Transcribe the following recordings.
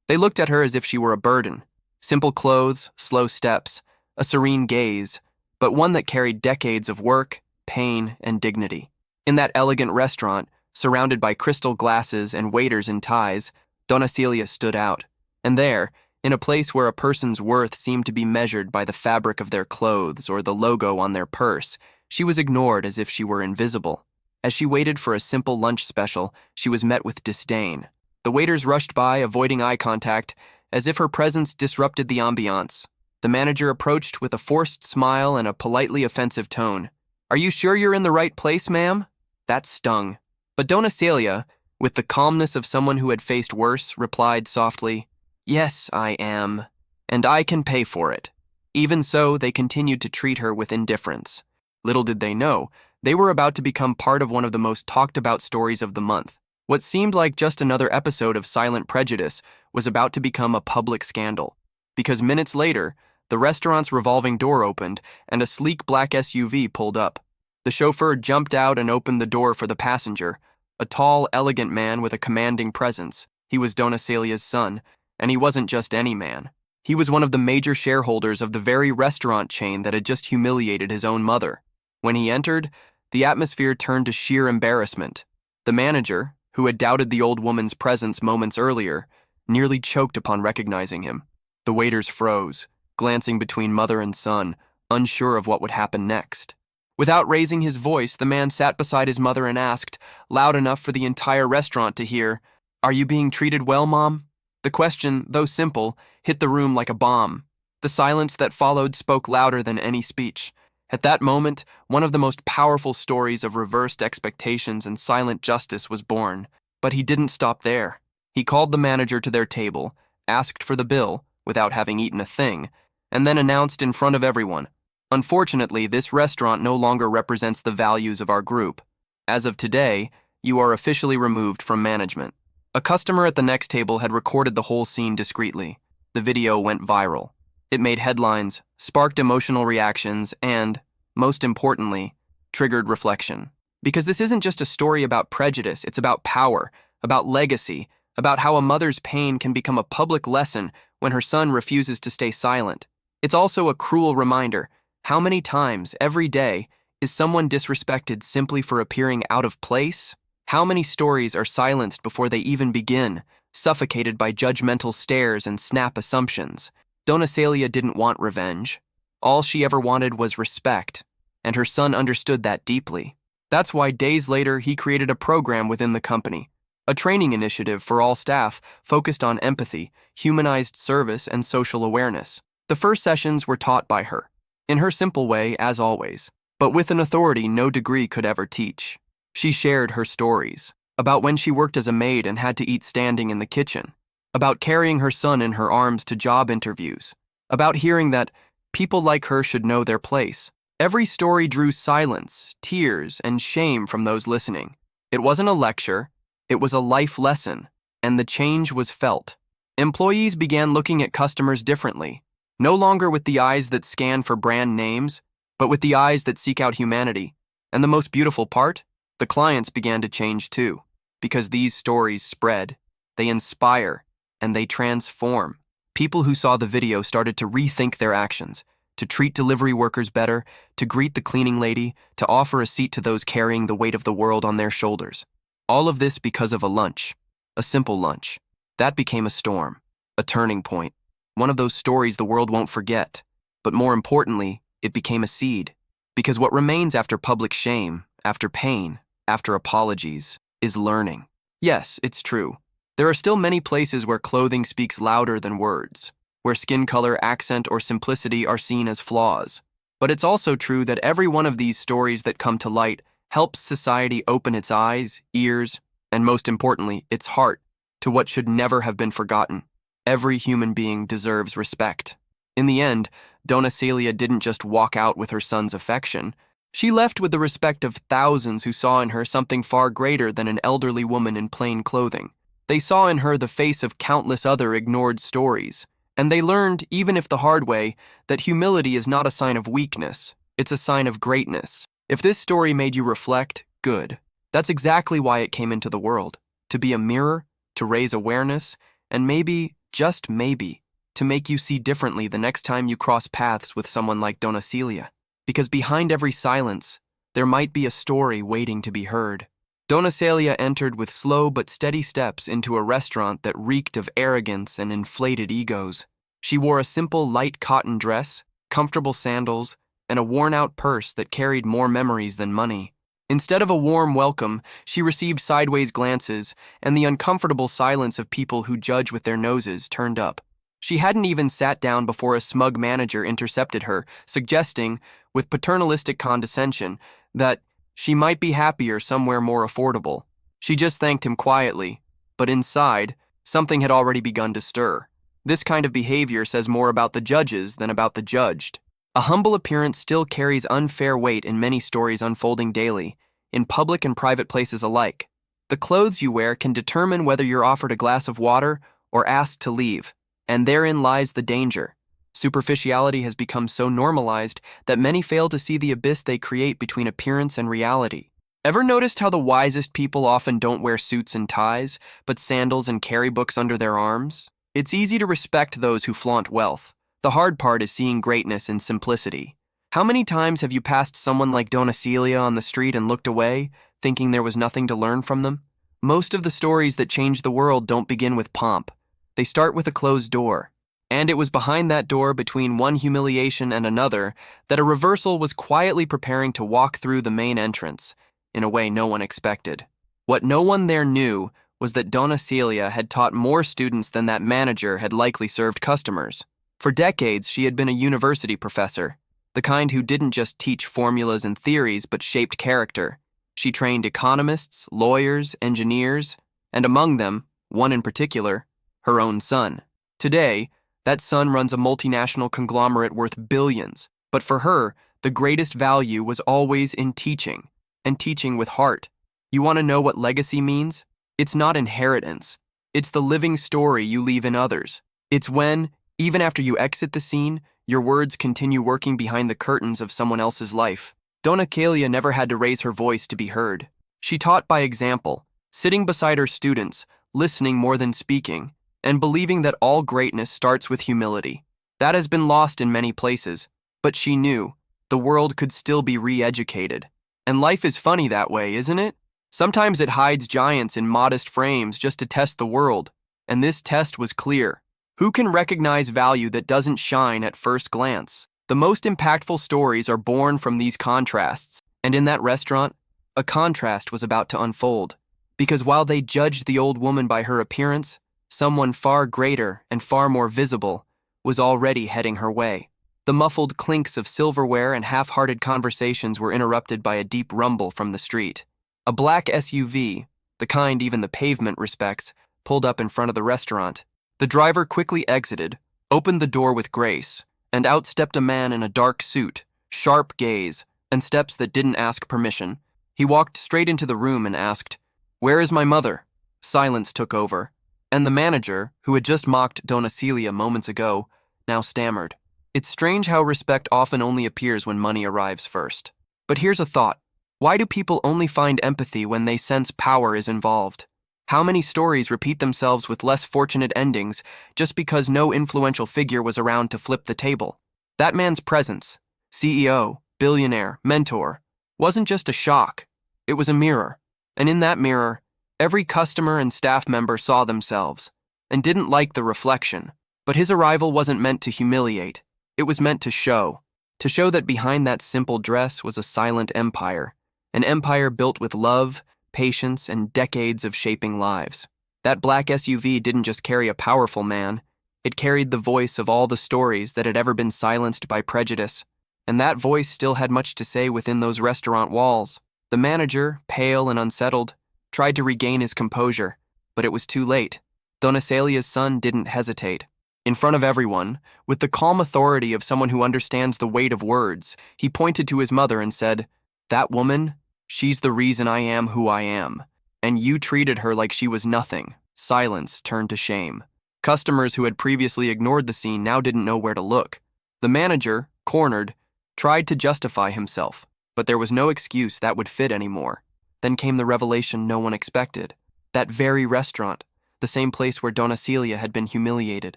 They looked at her as if she were a burden. Simple clothes, slow steps, a serene gaze, but one that carried decades of work, pain, and dignity. In that elegant restaurant, surrounded by crystal glasses and waiters in ties, Dona Célia stood out. And there, in a place where a person's worth seemed to be measured by the fabric of their clothes or the logo on their purse, she was ignored as if she were invisible. As she waited for a simple lunch special, she was met with disdain. The waiters rushed by, avoiding eye contact, as if her presence disrupted the ambiance. The manager approached with a forced smile and a politely offensive tone. "Are you sure you're in the right place, ma'am?" That stung. But Dona Célia, with the calmness of someone who had faced worse, replied softly, "Yes, I am, and I can pay for it." Even so, they continued to treat her with indifference. Little did they know, they were about to become part of one of the most talked-about stories of the month. What seemed like just another episode of Silent Prejudice was about to become a public scandal. Because minutes later, the restaurant's revolving door opened and a sleek black SUV pulled up. The chauffeur jumped out and opened the door for the passenger, a tall, elegant man with a commanding presence. He was Dona Célia's son, and he wasn't just any man. He was one of the major shareholders of the very restaurant chain that had just humiliated his own mother. When he entered, the atmosphere turned to sheer embarrassment. The manager, who had doubted the old woman's presence moments earlier, nearly choked upon recognizing him. The waiters froze, glancing between mother and son, unsure of what would happen next. Without raising his voice, the man sat beside his mother and asked, loud enough for the entire restaurant to hear, "Are you being treated well, Mom?" The question, though simple, hit the room like a bomb. The silence that followed spoke louder than any speech. At that moment, one of the most powerful stories of reversed expectations and silent justice was born. But he didn't stop there. He called the manager to their table, asked for the bill, without having eaten a thing, and then announced in front of everyone, "Unfortunately, this restaurant no longer represents the values of our group. As of today, you are officially removed from management." A customer at the next table had recorded the whole scene discreetly. The video went viral. It made headlines, sparked emotional reactions, and, most importantly, triggered reflection. Because this isn't just a story about prejudice, it's about power, about legacy, about how a mother's pain can become a public lesson when her son refuses to stay silent. It's also a cruel reminder. How many times, every day, is someone disrespected simply for appearing out of place? How many stories are silenced before they even begin, suffocated by judgmental stares and snap assumptions? Dona Célia didn't want revenge. All she ever wanted was respect, and her son understood that deeply. That's why days later he created a program within the company, a training initiative for all staff focused on empathy, humanized service, and social awareness. The first sessions were taught by her, in her simple way, as always, but with an authority no degree could ever teach. She shared her stories, about when she worked as a maid and had to eat standing in the kitchen, about carrying her son in her arms to job interviews, about hearing that people like her should know their place. Every story drew silence, tears, and shame from those listening. It wasn't a lecture, it was a life lesson, and the change was felt. Employees began looking at customers differently, no longer with the eyes that scan for brand names, but with the eyes that seek out humanity. And the most beautiful part? The clients began to change too, because these stories spread, they inspire, and they transform. People who saw the video started to rethink their actions, to treat delivery workers better, to greet the cleaning lady, to offer a seat to those carrying the weight of the world on their shoulders. All of this because of a lunch, a simple lunch. That became a storm, a turning point, one of those stories the world won't forget. But more importantly, it became a seed, because what remains after public shame, after pain, after apologies, is learning. Yes, it's true. There are still many places where clothing speaks louder than words, where skin color, accent, or simplicity are seen as flaws. But it's also true that every one of these stories that come to light helps society open its eyes, ears, and most importantly, its heart to what should never have been forgotten. Every human being deserves respect. In the end, Dona Célia didn't just walk out with her son's affection. She left with the respect of thousands who saw in her something far greater than an elderly woman in plain clothing. They saw in her the face of countless other ignored stories. And they learned, even if the hard way, that humility is not a sign of weakness. It's a sign of greatness. If this story made you reflect, good. That's exactly why it came into the world. To be a mirror, to raise awareness, and maybe, just maybe, to make you see differently the next time you cross paths with someone like Dona Célia. Because behind every silence, there might be a story waiting to be heard. Dona Célia entered with slow but steady steps into a restaurant that reeked of arrogance and inflated egos. She wore a simple light cotton dress, comfortable sandals, and a worn-out purse that carried more memories than money. Instead of a warm welcome, she received sideways glances and the uncomfortable silence of people who judge with their noses turned up. She hadn't even sat down before a smug manager intercepted her, suggesting, with paternalistic condescension, that she might be happier somewhere more affordable. She just thanked him quietly, but inside, something had already begun to stir. This kind of behavior says more about the judges than about the judged. A humble appearance still carries unfair weight in many stories unfolding daily, in public and private places alike. The clothes you wear can determine whether you're offered a glass of water or asked to leave, and therein lies the danger. Superficiality has become so normalized that many fail to see the abyss they create between appearance and reality. Ever noticed how the wisest people often don't wear suits and ties, but sandals and carry books under their arms? It's easy to respect those who flaunt wealth. The hard part is seeing greatness in simplicity. How many times have you passed someone like Dona Célia on the street and looked away, thinking there was nothing to learn from them? Most of the stories that change the world don't begin with pomp. They start with a closed door. And it was behind that door, between one humiliation and another, that a reversal was quietly preparing to walk through the main entrance, in a way no one expected. What no one there knew was that Dona Célia had taught more students than that manager had likely served customers. For decades, she had been a university professor, the kind who didn't just teach formulas and theories but shaped character. She trained economists, lawyers, engineers, and among them, one in particular, her own son. Today, that son runs a multinational conglomerate worth billions, but for her, the greatest value was always in teaching, and teaching with heart. You want to know what legacy means? It's not inheritance. It's the living story you leave in others. It's when, even after you exit the scene, your words continue working behind the curtains of someone else's life. Dona Célia never had to raise her voice to be heard. She taught by example, sitting beside her students, listening more than speaking, and believing that all greatness starts with humility. That has been lost in many places, but she knew the world could still be re-educated. And life is funny that way, isn't it? Sometimes it hides giants in modest frames just to test the world, and this test was clear. Who can recognize value that doesn't shine at first glance? The most impactful stories are born from these contrasts, and in that restaurant, a contrast was about to unfold. Because while they judged the old woman by her appearance, someone far greater and far more visible was already heading her way. The muffled clinks of silverware and half-hearted conversations were interrupted by a deep rumble from the street. A black SUV, the kind even the pavement respects, pulled up in front of the restaurant. The driver quickly exited, opened the door with grace, and out stepped a man in a dark suit, sharp gaze, and steps that didn't ask permission. He walked straight into the room and asked, "Where is my mother?" Silence took over, and the manager, who had just mocked Dona Célia moments ago, now stammered. It's strange how respect often only appears when money arrives first. But here's a thought. Why do people only find empathy when they sense power is involved? How many stories repeat themselves with less fortunate endings just because no influential figure was around to flip the table? That man's presence, CEO, billionaire, mentor, wasn't just a shock. It was a mirror. And in that mirror, every customer and staff member saw themselves and didn't like the reflection. But his arrival wasn't meant to humiliate. It was meant to show that behind that simple dress was a silent empire, an empire built with love, patience, and decades of shaping lives. That black SUV didn't just carry a powerful man, it carried the voice of all the stories that had ever been silenced by prejudice, and that voice still had much to say within those restaurant walls. The manager, pale and unsettled, tried to regain his composure, but it was too late. Dona Célia's son didn't hesitate. In front of everyone, with the calm authority of someone who understands the weight of words, he pointed to his mother and said, "That woman, she's the reason I am who I am, and you treated her like she was nothing." Silence turned to shame. Customers who had previously ignored the scene now didn't know where to look. The manager, cornered, tried to justify himself, but there was no excuse that would fit anymore. Then came the revelation no one expected. That very restaurant, the same place where Dona Célia had been humiliated,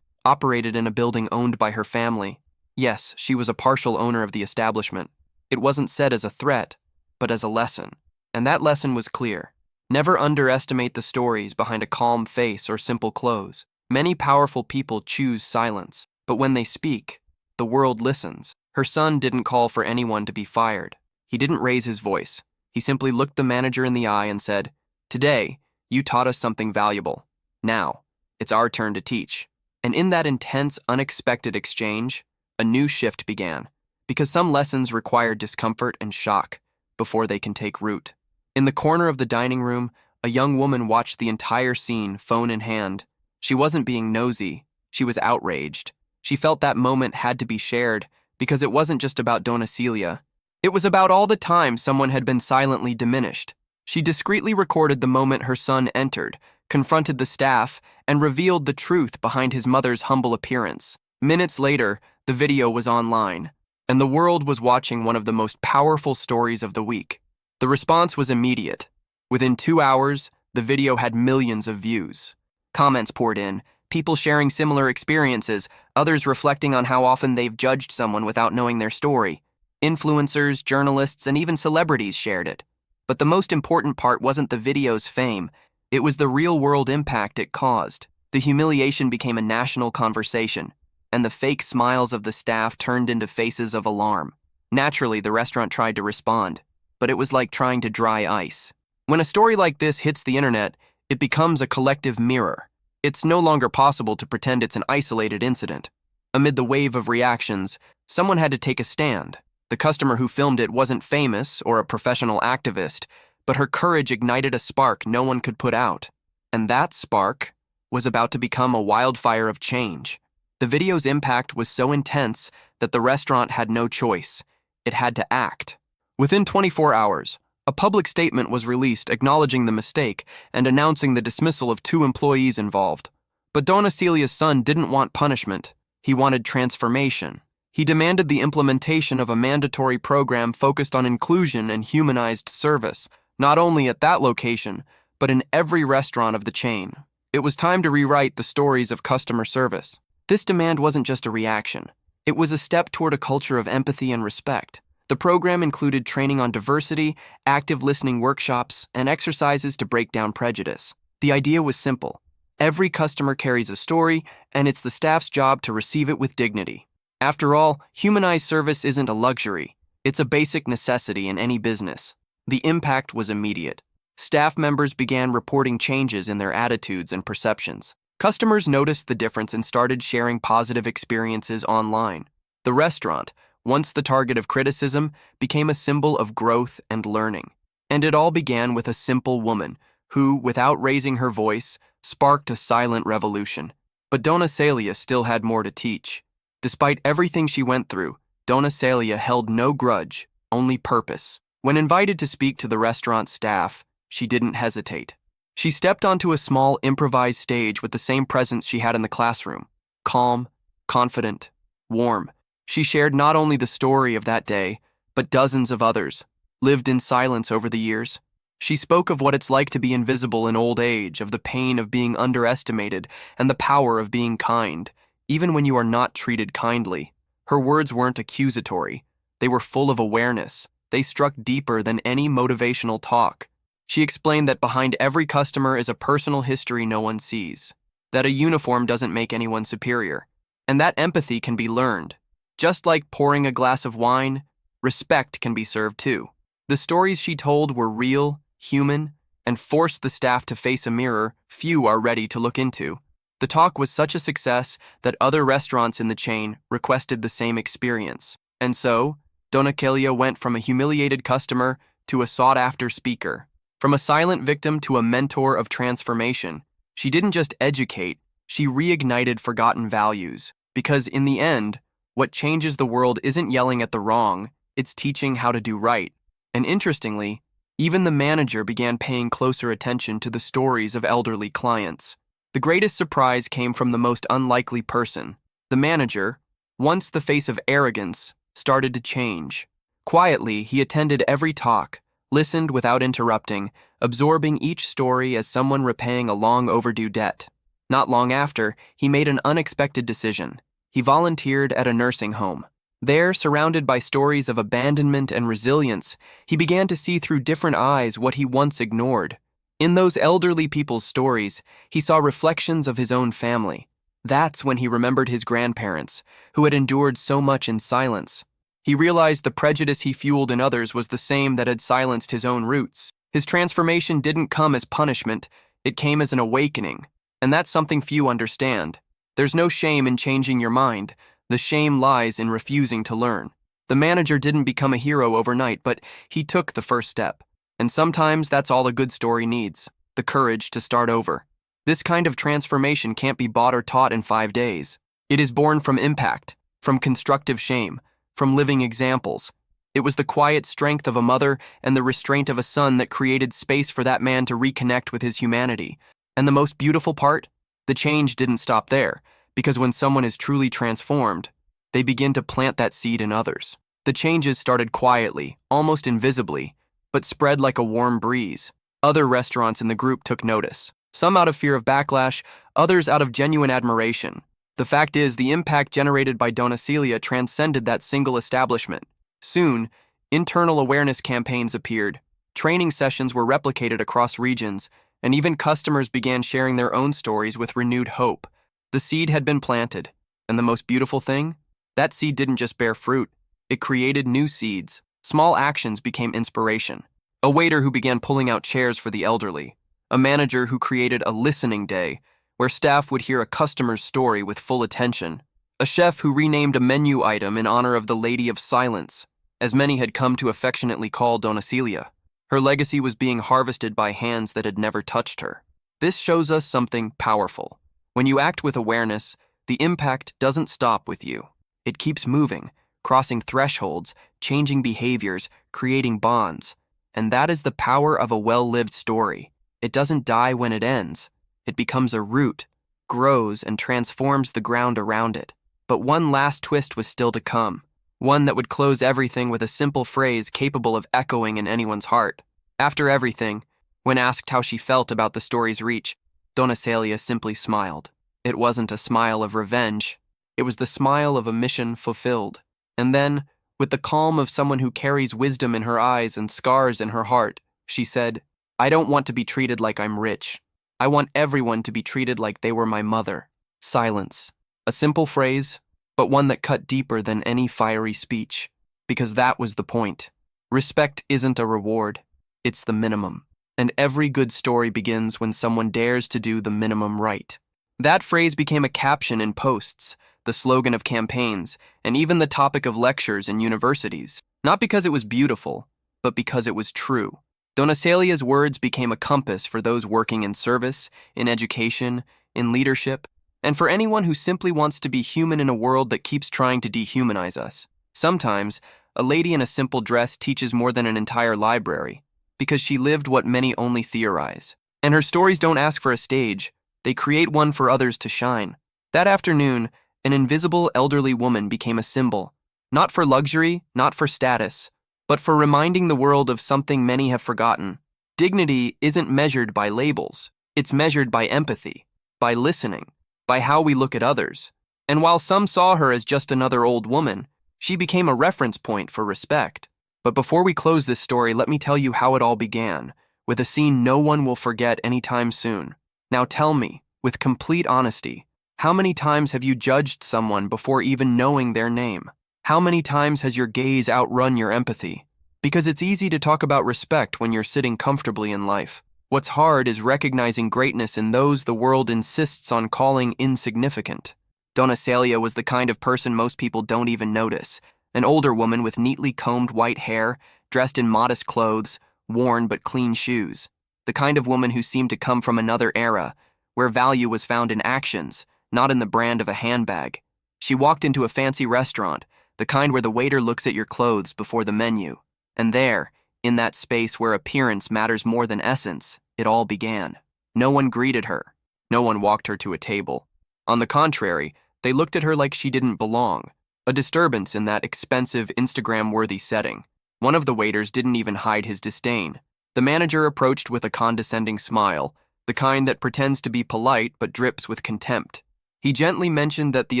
operated in a building owned by her family. Yes, she was a partial owner of the establishment. It wasn't said as a threat, but as a lesson. And that lesson was clear. Never underestimate the stories behind a calm face or simple clothes. Many powerful people choose silence, but when they speak, the world listens. Her son didn't call for anyone to be fired. He didn't raise his voice. He simply looked the manager in the eye and said, "Today, you taught us something valuable. Now, it's our turn to teach." And in that intense, unexpected exchange, a new shift began, because some lessons require discomfort and shock before they can take root. In the corner of the dining room, a young woman watched the entire scene, phone in hand. She wasn't being nosy. She was outraged. She felt that moment had to be shared because it wasn't just about Dona Célia. It was about all the time someone had been silently diminished. She discreetly recorded the moment her son entered, confronted the staff, and revealed the truth behind his mother's humble appearance. Minutes later, the video was online, and the world was watching one of the most powerful stories of the week. The response was immediate. Within 2 hours, the video had millions of views. Comments poured in, people sharing similar experiences, others reflecting on how often they've judged someone without knowing their story. Influencers, journalists, and even celebrities shared it. But the most important part wasn't the video's fame. It was the real-world impact it caused. The humiliation became a national conversation, and the fake smiles of the staff turned into faces of alarm. Naturally, the restaurant tried to respond, but it was like trying to dry ice. When a story like this hits the internet, it becomes a collective mirror. It's no longer possible to pretend it's an isolated incident. Amid the wave of reactions, someone had to take a stand. The customer who filmed it wasn't famous or a professional activist, but her courage ignited a spark no one could put out. And that spark was about to become a wildfire of change. The video's impact was so intense that the restaurant had no choice. It had to act. Within 24 hours, a public statement was released acknowledging the mistake and announcing the dismissal of 2 employees involved. But Dona Celia's son didn't want punishment. He wanted transformation. He demanded the implementation of a mandatory program focused on inclusion and humanized service, not only at that location, but in every restaurant of the chain. It was time to rewrite the stories of customer service. This demand wasn't just a reaction. It was a step toward a culture of empathy and respect. The program included training on diversity, active listening workshops, and exercises to break down prejudice. The idea was simple. Every customer carries a story, and it's the staff's job to receive it with dignity. After all, humanized service isn't a luxury. It's a basic necessity in any business. The impact was immediate. Staff members began reporting changes in their attitudes and perceptions. Customers noticed the difference and started sharing positive experiences online. The restaurant, once the target of criticism, became a symbol of growth and learning. And it all began with a simple woman who, without raising her voice, sparked a silent revolution. But Dona Célia still had more to teach. Despite everything she went through, Dona Célia held no grudge, only purpose. When invited to speak to the restaurant staff, she didn't hesitate. She stepped onto a small, improvised stage with the same presence she had in the classroom. Calm, confident, warm. She shared not only the story of that day, but dozens of others, lived in silence over the years. She spoke of what it's like to be invisible in old age, of the pain of being underestimated, and the power of being kind, even when you are not treated kindly. Her words weren't accusatory. They were full of awareness. They struck deeper than any motivational talk. She explained that behind every customer is a personal history no one sees, that a uniform doesn't make anyone superior, and that empathy can be learned. Just like pouring a glass of wine, respect can be served too. The stories she told were real, human, and forced the staff to face a mirror few are ready to look into. The talk was such a success that other restaurants in the chain requested the same experience. And so, Dona Célia went from a humiliated customer to a sought-after speaker. From a silent victim to a mentor of transformation. She didn't just educate, she reignited forgotten values. Because in the end, what changes the world isn't yelling at the wrong, it's teaching how to do right. And interestingly, even the manager began paying closer attention to the stories of elderly clients. The greatest surprise came from the most unlikely person. The manager, once the face of arrogance, started to change. Quietly, he attended every talk, listened without interrupting, absorbing each story as someone repaying a long overdue debt. Not long after, he made an unexpected decision. He volunteered at a nursing home. There, surrounded by stories of abandonment and resilience, he began to see through different eyes what he once ignored. In those elderly people's stories, he saw reflections of his own family. That's when he remembered his grandparents, who had endured so much in silence. He realized the prejudice he fueled in others was the same that had silenced his own roots. His transformation didn't come as punishment, it came as an awakening. And that's something few understand. There's no shame in changing your mind. The shame lies in refusing to learn. The manager didn't become a hero overnight, but he took the first step. And sometimes that's all a good story needs, the courage to start over. This kind of transformation can't be bought or taught in 5 days. It is born from impact, from constructive shame, from living examples. It was the quiet strength of a mother and the restraint of a son that created space for that man to reconnect with his humanity. And the most beautiful part? The change didn't stop there, because when someone is truly transformed, they begin to plant that seed in others. The changes started quietly, almost invisibly, but spread like a warm breeze. Other restaurants in the group took notice, some out of fear of backlash, others out of genuine admiration. The fact is, the impact generated by Dona Célia transcended that single establishment. Soon, internal awareness campaigns appeared, training sessions were replicated across regions, and even customers began sharing their own stories with renewed hope. The seed had been planted, and the most beautiful thing? That seed didn't just bear fruit, it created new seeds. Small actions became inspiration. A waiter who began pulling out chairs for the elderly, a manager who created a listening day, where staff would hear a customer's story with full attention, a chef who renamed a menu item in honor of the Lady of Silence, as many had come to affectionately call Dona Célia. Her legacy was being harvested by hands that had never touched her. This shows us something powerful. When you act with awareness, the impact doesn't stop with you. It keeps moving, crossing thresholds, changing behaviors, creating bonds. And that is the power of a well-lived story. It doesn't die when it ends. It becomes a root, grows, and transforms the ground around it. But one last twist was still to come, one that would close everything with a simple phrase capable of echoing in anyone's heart. After everything, when asked how she felt about the story's reach, Dona Célia simply smiled. It wasn't a smile of revenge. It was the smile of a mission fulfilled. And then, with the calm of someone who carries wisdom in her eyes and scars in her heart, she said, "I don't want to be treated like I'm rich. I want everyone to be treated like they were my mother." Silence. A simple phrase, but one that cut deeper than any fiery speech. Because that was the point. Respect isn't a reward. It's the minimum. And every good story begins when someone dares to do the minimum right. That phrase became a caption in posts, the slogan of campaigns, and even the topic of lectures in universities. Not because it was beautiful, but because it was true. Dona Célia's words became a compass for those working in service, in education, in leadership, and for anyone who simply wants to be human in a world that keeps trying to dehumanize us. Sometimes, a lady in a simple dress teaches more than an entire library, because she lived what many only theorize. And her stories don't ask for a stage, they create one for others to shine. That afternoon, an invisible elderly woman became a symbol, not for luxury, not for status, but for reminding the world of something many have forgotten. Dignity isn't measured by labels, it's measured by empathy, by listening, by how we look at others. And while some saw her as just another old woman, she became a reference point for respect. But before we close this story, let me tell you how it all began, with a scene no one will forget anytime soon. Now tell me, with complete honesty, how many times have you judged someone before even knowing their name? How many times has your gaze outrun your empathy? Because it's easy to talk about respect when you're sitting comfortably in life. What's hard is recognizing greatness in those the world insists on calling insignificant. Dona Célia was the kind of person most people don't even notice. An older woman with neatly combed white hair, dressed in modest clothes, worn but clean shoes. The kind of woman who seemed to come from another era, where value was found in actions, not in the brand of a handbag. She walked into a fancy restaurant, the kind where the waiter looks at your clothes before the menu. And there, in that space where appearance matters more than essence, it all began. No one greeted her. No one walked her to a table. On the contrary, they looked at her like she didn't belong, a disturbance in that expensive, Instagram-worthy setting. One of the waiters didn't even hide his disdain. The manager approached with a condescending smile, the kind that pretends to be polite but drips with contempt. He gently mentioned that the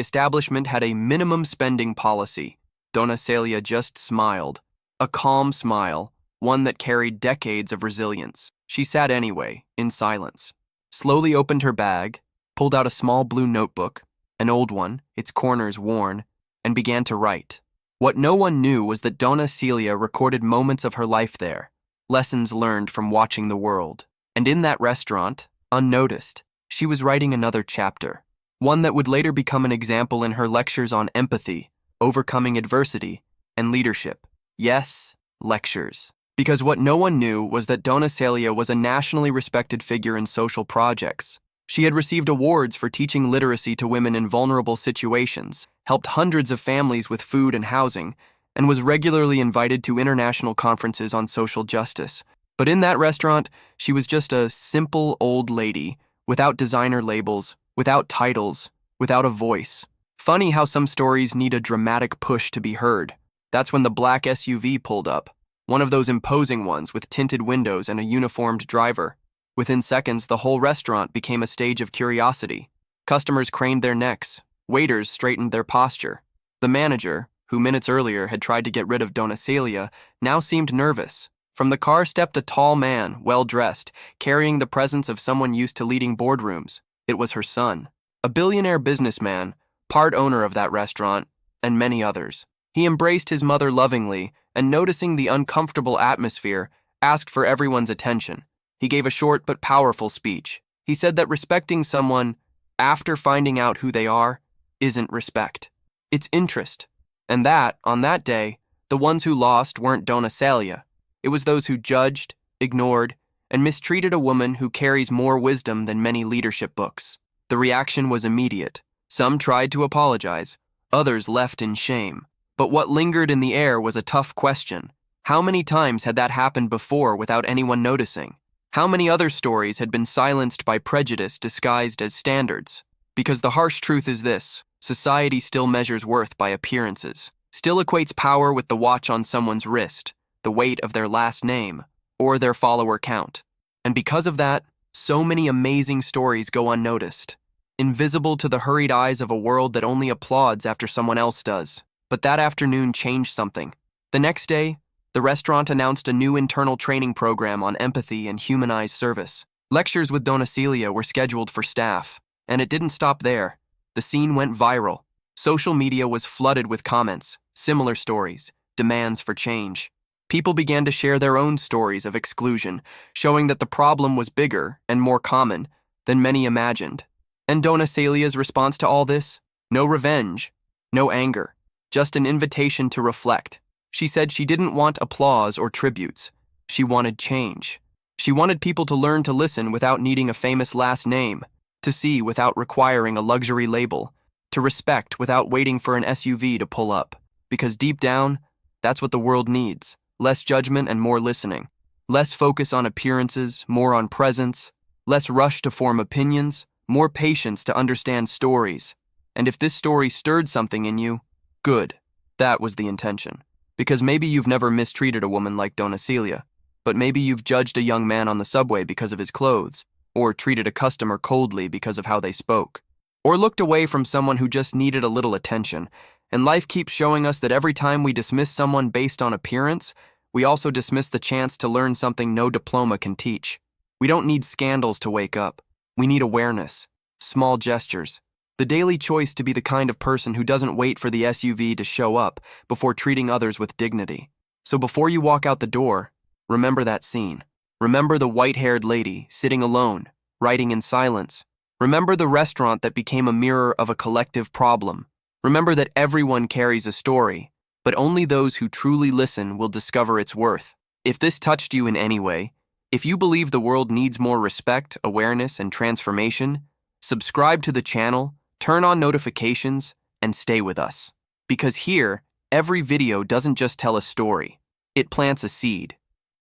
establishment had a minimum spending policy. Dona Célia just smiled. A calm smile, one that carried decades of resilience. She sat anyway, in silence. Slowly opened her bag, pulled out a small blue notebook, an old one, its corners worn, and began to write. What no one knew was that Dona Célia recorded moments of her life there, lessons learned from watching the world. And in that restaurant, unnoticed, she was writing another chapter, one that would later become an example in her lectures on empathy, overcoming adversity, and leadership. Yes, lectures. Because what no one knew was that Dona Célia was a nationally respected figure in social projects. She had received awards for teaching literacy to women in vulnerable situations, helped hundreds of families with food and housing, and was regularly invited to international conferences on social justice. But in that restaurant, she was just a simple old lady, without designer labels, without titles, without a voice. Funny how some stories need a dramatic push to be heard. That's when the black SUV pulled up, one of those imposing ones with tinted windows and a uniformed driver. Within seconds, the whole restaurant became a stage of curiosity. Customers craned their necks. Waiters straightened their posture. The manager, who minutes earlier had tried to get rid of Dona Célia, now seemed nervous. From the car stepped a tall man, well-dressed, carrying the presence of someone used to leading boardrooms. It was her son, a billionaire businessman, part owner of that restaurant, and many others. He embraced his mother lovingly, and noticing the uncomfortable atmosphere, asked for everyone's attention. He gave a short but powerful speech. He said that respecting someone, after finding out who they are, isn't respect. It's interest. And that, on that day, the ones who lost weren't Dona Célia. It was those who judged, ignored, and mistreated a woman who carries more wisdom than many leadership books. The reaction was immediate. Some tried to apologize. Others left in shame. But what lingered in the air was a tough question. How many times had that happened before without anyone noticing? How many other stories had been silenced by prejudice disguised as standards? Because the harsh truth is this: society still measures worth by appearances, still equates power with the watch on someone's wrist, the weight of their last name, or their follower count. And because of that, so many amazing stories go unnoticed, invisible to the hurried eyes of a world that only applauds after someone else does. But that afternoon changed something. The next day, the restaurant announced a new internal training program on empathy and humanized service. Lectures with Dona Célia were scheduled for staff, and it didn't stop there. The scene went viral. Social media was flooded with comments, similar stories, demands for change. People began to share their own stories of exclusion, showing that the problem was bigger and more common than many imagined. And Dona Célia's response to all this? No revenge, no anger, just an invitation to reflect. She said she didn't want applause or tributes. She wanted change. She wanted people to learn to listen without needing a famous last name, to see without requiring a luxury label, to respect without waiting for an SUV to pull up. Because deep down, that's what the world needs. Less judgment and more listening. Less focus on appearances, more on presence. Less rush to form opinions, more patience to understand stories. And if this story stirred something in you, good. That was the intention. Because maybe you've never mistreated a woman like Dona Célia, but maybe you've judged a young man on the subway because of his clothes, or treated a customer coldly because of how they spoke, or looked away from someone who just needed a little attention. And life keeps showing us that every time we dismiss someone based on appearance, we also dismiss the chance to learn something no diploma can teach. We don't need scandals to wake up. We need awareness, small gestures, the daily choice to be the kind of person who doesn't wait for the SUV to show up before treating others with dignity. So before you walk out the door, remember that scene. Remember the white-haired lady sitting alone, writing in silence. Remember the restaurant that became a mirror of a collective problem. Remember that everyone carries a story, but only those who truly listen will discover its worth. If this touched you in any way, if you believe the world needs more respect, awareness, and transformation, subscribe to the channel, turn on notifications, and stay with us. Because here, every video doesn't just tell a story, it plants a seed.